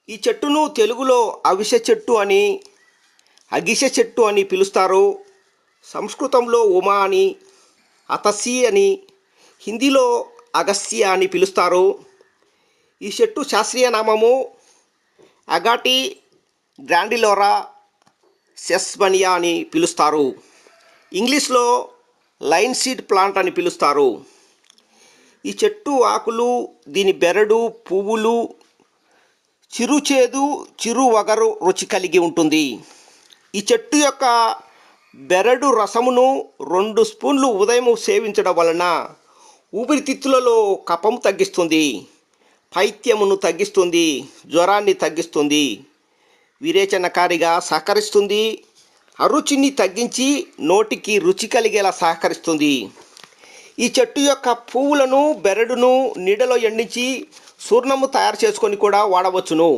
ఈ చెట్టును తెలుగులో అవిసె చెట్టు అని, అగిసె చెట్టు అని పిలుస్తారు. సంస్కృతంలో ఉమా అని, అతసి అని, హిందీలో అగస్త్య అని పిలుస్తారు. ఈ చెట్టు శాస్త్రీయ నామము అగాటి గ్రాండిలోరా సెస్బనియా అని పిలుస్తారు. ఇంగ్లీష్లో లైన్ సీడ్ ప్లాంట్ అని పిలుస్తారు. ఈ చెట్టు ఆకులు, దీని బెరడు, పువ్వులు చిరుచేదు, చిరు వగరు రుచి కలిగి ఉంటుంది. ఈ చెట్టు యొక్క బెరడు రసమును 2 స్పూన్లు ఉదయం సేవించడం వలన ఊపిరితిత్తులలో కఫం తగ్గిస్తుంది, పైత్యమును తగ్గిస్తుంది, జ్వరాన్ని తగ్గిస్తుంది, విరేచనకారిగా సహకరిస్తుంది, అరుచిని తగ్గించి నోటికి రుచి కలిగేలా సహకరిస్తుంది. ఈ చెట్టు యొక్క పువ్వులను, బెరడును నీడలో ఎండించి చూర్ణము తయారు చేసుకొని కూడా వాడవచ్చును.